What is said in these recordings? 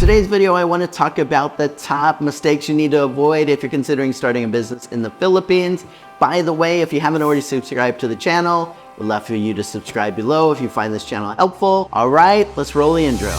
today's video, I want to talk about the top mistakes you need to avoid if you're considering starting a business in the Philippines. By the way, if you haven't already subscribed to the channel, we'd love for you to subscribe below if you find this channel helpful. All right, let's roll the intro.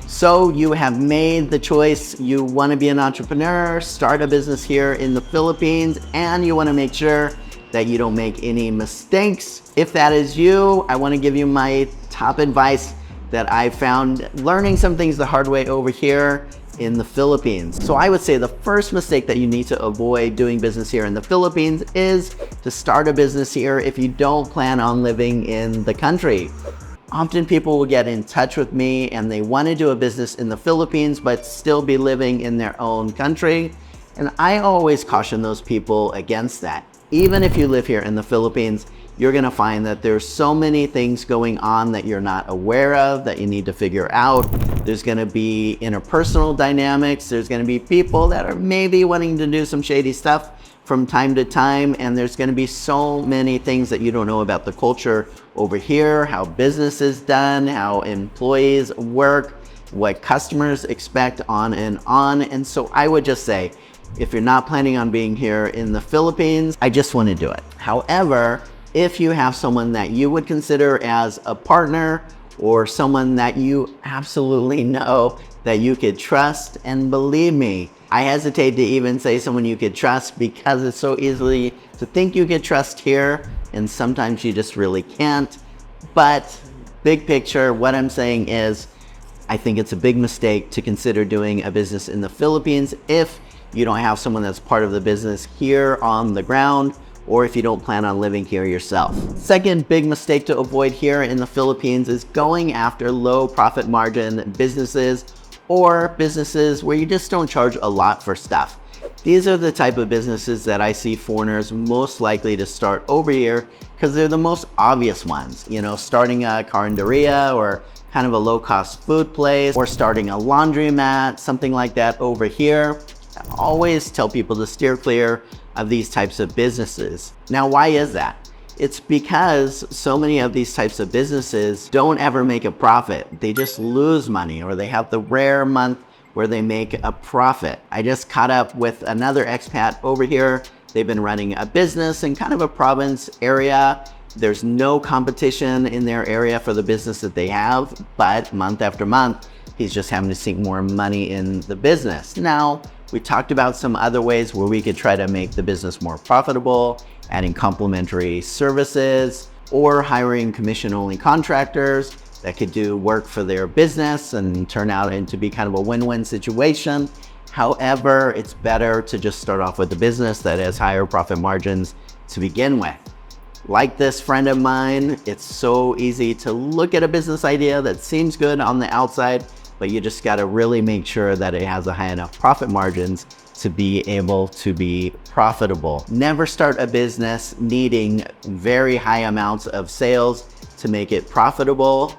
So you have made the choice, you want to be an entrepreneur, start a business here in the Philippines, and you want to make sure that you don't make any mistakes. If that is you, I want to give you my top advice that I found learning some things the hard way over here in the Philippines. So I would say the first mistake that you need to avoid doing business here in the Philippines is to start a business here if you don't plan on living in the country. Often people will get in touch with me and they want to do a business in the Philippines but still be living in their own country. And I always caution those people against that. Even if you live here in the Philippines, you're going to find that there's so many things going on that you're not aware of that you need to figure out. There's going to be interpersonal dynamics. There's going to be people that are maybe wanting to do some shady stuff from time to time, and there's going to be so many things that you don't know about the culture over here, how business is done, how employees work, what customers expect, on and on. And so I would just say, if you're not planning on being here in the Philippines, I just want to do it. However, if you have someone that you would consider as a partner or someone that you absolutely know that you could trust, and believe me, I hesitate to even say someone you could trust because it's so easy to think you could trust here, and sometimes you just really can't. But big picture, what I'm saying is, I think it's a big mistake to consider doing a business in the Philippines if you don't have someone that's part of the business here on the ground, or if you don't plan on living here yourself. Second big mistake to avoid here in the Philippines is going after low profit margin businesses or businesses where you just don't charge a lot for stuff. These are the type of businesses that I see foreigners most likely to start over here because they're the most obvious ones. You know, starting a carinderia or kind of a low-cost food place, or starting a laundromat, something like that over here. I always tell people to steer clear of these types of businesses. Now, why is that? It's because so many of these types of businesses don't ever make a profit. They just lose money, or they have the rare month where they make a profit. I just caught up with another expat over here. They've been running a business in kind of a province area. There's no competition in their area for the business that they have, but month after month, he's just having to sink more money in the business. Now, we talked about some other ways where we could try to make the business more profitable, adding complementary services, or hiring commission-only contractors that could do work for their business and turn out into be kind of a win-win situation. However, it's better to just start off with a business that has higher profit margins to begin with. Like this friend of mine, it's so easy to look at a business idea that seems good on the outside, but you just got to really make sure that it has a high enough profit margins to be able to be profitable. Never start a business needing very high amounts of sales to make it profitable,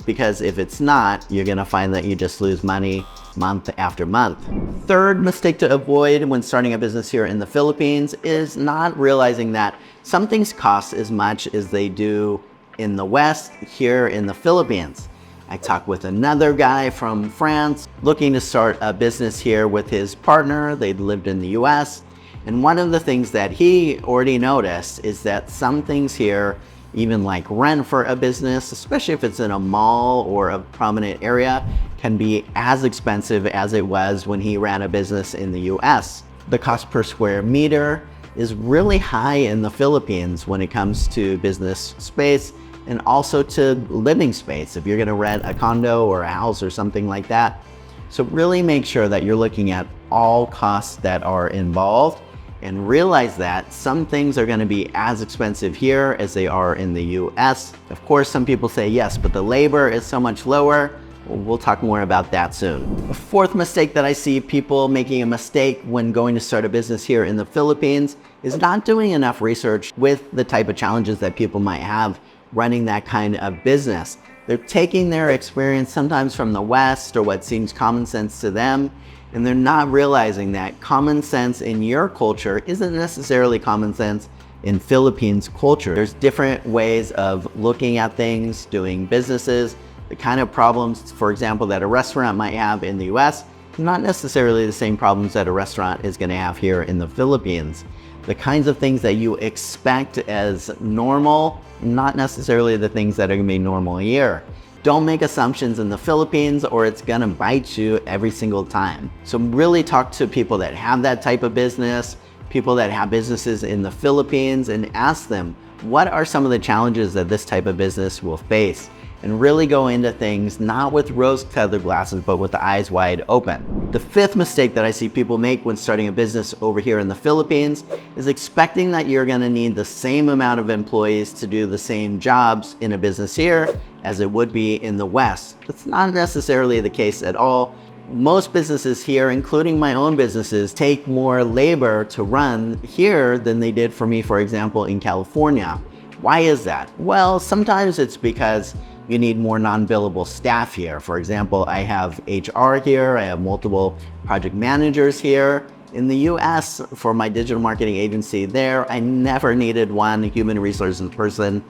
because if it's not, you're gonna find that you just lose money month after month. Third mistake to avoid when starting a business here in the Philippines is not realizing that some things cost as much as they do in the West here in the Philippines. I talked with another guy from France looking to start a business here with his partner. They'd lived in the US. And one of the things that he already noticed is that some things here, even like rent for a business, especially if it's in a mall or a prominent area, can be as expensive as it was when he ran a business in the US. The cost per square meter is really high in the Philippines when it comes to business space, and also to living space if you're going to rent a condo or a house or something like that. So really make sure that you're looking at all costs that are involved, and realize that some things are going to be as expensive here as they are in the US. Of course, some people say yes, but the labor is so much lower. We'll talk more about that soon. A fourth mistake that I see people making a mistake when going to start a business here in the Philippines is not doing enough research with the type of challenges that people might have running that kind of business. They're taking their experience sometimes from the West or what seems common sense to them, and they're not realizing that common sense in your culture isn't necessarily common sense in Philippines culture. There's different ways of looking at things, doing businesses, the kind of problems, for example, that a restaurant might have in the US, not necessarily the same problems that a restaurant is going to have here in the Philippines. The kinds of things that you expect as normal, not necessarily the things that are going to be normal here. Don't make assumptions in the Philippines or it's going to bite you every single time. So really talk to people that have that type of business, people that have businesses in the Philippines, and ask them, what are some of the challenges that this type of business will face? And really go into things not with rose-colored glasses, but with the eyes wide open. The fifth mistake that I see people make when starting a business over here in the Philippines is expecting that you're gonna need the same amount of employees to do the same jobs in a business here as it would be in the West. That's not necessarily the case at all. Most businesses here, including my own businesses, take more labor to run here than they did for me, for example, in California. Why is that? Well, sometimes it's because you need more non-billable staff here. For example, I have HR here, I have multiple project managers here. In the US, for my digital marketing agency there, I never needed one human resources person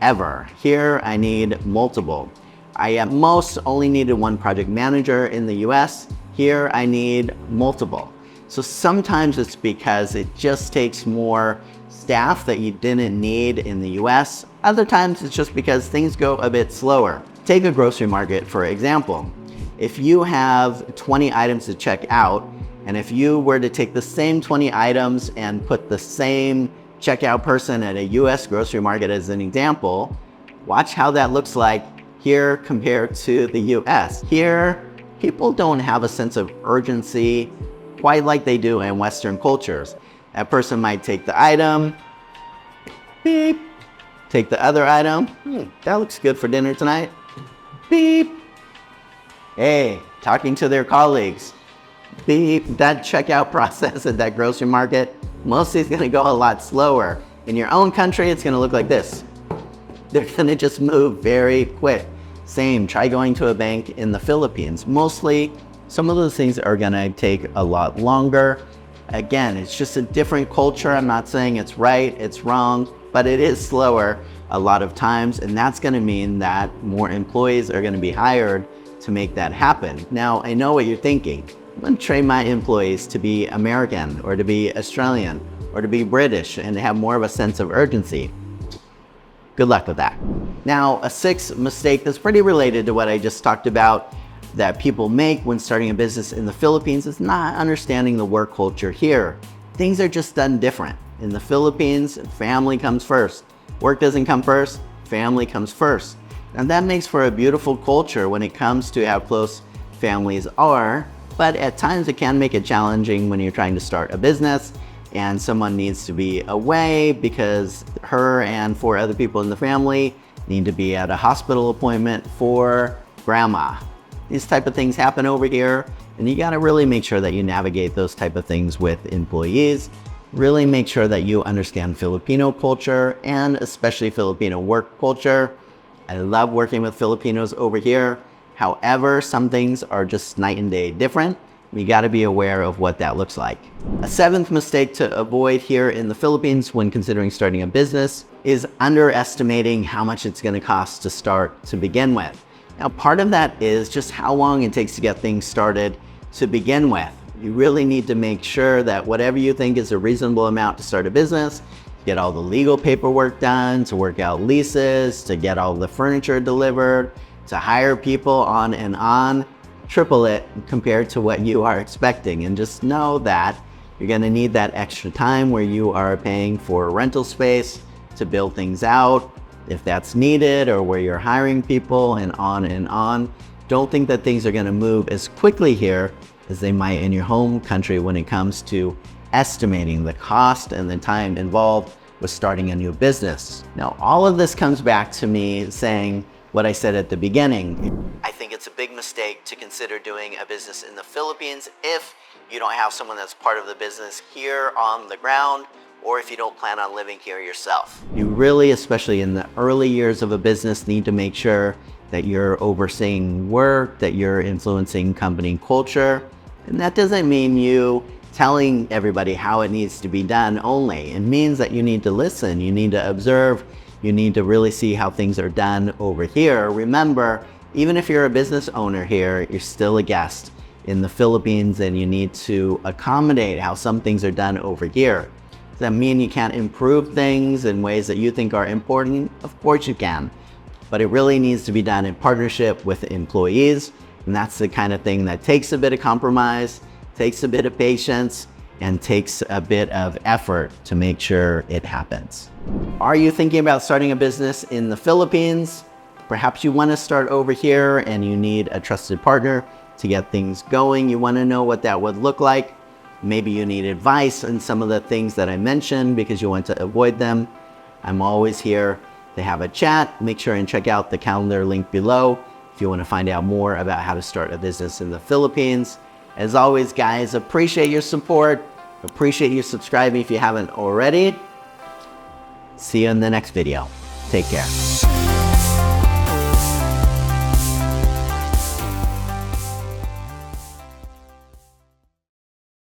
ever. Here, I need multiple. I at most only needed one project manager in the US. Here, I need multiple. So sometimes it's because it just takes more staff that you didn't need in the US. Other times it's just because things go a bit slower. Take a grocery market, for example. If you have 20 items to check out, and if you were to take the same 20 items and put the same checkout person at a US grocery market as an example, watch how that looks like here compared to the US. Here, people don't have a sense of urgency quite like they do in Western cultures. That person might take the item, beep, take the other item, that looks good for dinner tonight, beep. Hey, talking to their colleagues, beep. That checkout process at that grocery market mostly is gonna go a lot slower. In your own country, it's gonna look like this. They're gonna just move very quick. Same, try going to a bank in the Philippines. Mostly, some of those things are gonna take a lot longer. Again, it's just a different culture. I'm not saying it's right, it's wrong, but it is slower a lot of times, and that's gonna mean that more employees are gonna be hired to make that happen. Now, I know what you're thinking. I'm gonna train my employees to be American, or to be Australian, or to be British, and to have more of a sense of urgency. Good luck with that. Now, a sixth mistake that's pretty related to what I just talked about that people make when starting a business in the Philippines is not understanding the work culture here. Things are just done different. In the Philippines, family comes first. Work doesn't come first, family comes first. And that makes for a beautiful culture when it comes to how close families are, but at times it can make it challenging when you're trying to start a business and someone needs to be away because her and 4 other people in the family need to be at a hospital appointment for grandma. These type of things happen over here, and you gotta really make sure that you navigate those type of things with employees. Really make sure that you understand Filipino culture and especially Filipino work culture. I love working with Filipinos over here. However, some things are just night and day different. We gotta be aware of what that looks like. A seventh mistake to avoid here in the Philippines when considering starting a business is underestimating how much it's gonna cost to start to begin with. Now, part of that is just how long it takes to get things started to begin with. You really need to make sure that whatever you think is a reasonable amount to start a business, get all the legal paperwork done, to work out leases, to get all the furniture delivered, to hire people on and on, triple it compared to what you are expecting. And just know that you're gonna need that extra time where you are paying for rental space to build things out, if that's needed, or where you're hiring people, and on and on. Don't think that things are gonna move as quickly here as they might in your home country when it comes to estimating the cost and the time involved with starting a new business. Now, all of this comes back to me saying what I said at the beginning. I think it's a big mistake to consider doing a business in the Philippines if you don't have someone that's part of the business here on the ground, or if you don't plan on living here yourself. You really, especially in the early years of a business, need to make sure that you're overseeing work, that you're influencing company culture. And that doesn't mean you telling everybody how it needs to be done only. It means that you need to listen, you need to observe, you need to really see how things are done over here. Remember, even if you're a business owner here, you're still a guest in the Philippines, and you need to accommodate how some things are done over here. Does that mean you can't improve things in ways that you think are important? Of course you can. But it really needs to be done in partnership with employees. And that's the kind of thing that takes a bit of compromise, takes a bit of patience, and takes a bit of effort to make sure it happens. Are you thinking about starting a business in the Philippines? Perhaps you want to start over here and you need a trusted partner to get things going. You want to know what that would look like. Maybe you need advice on some of the things that I mentioned because you want to avoid them. I'm always here to have a chat. Make sure and check out the calendar link below if you want to find out more about how to start a business in the Philippines. As always, guys, appreciate your support. Appreciate you subscribing if you haven't already. See you in the next video. Take care.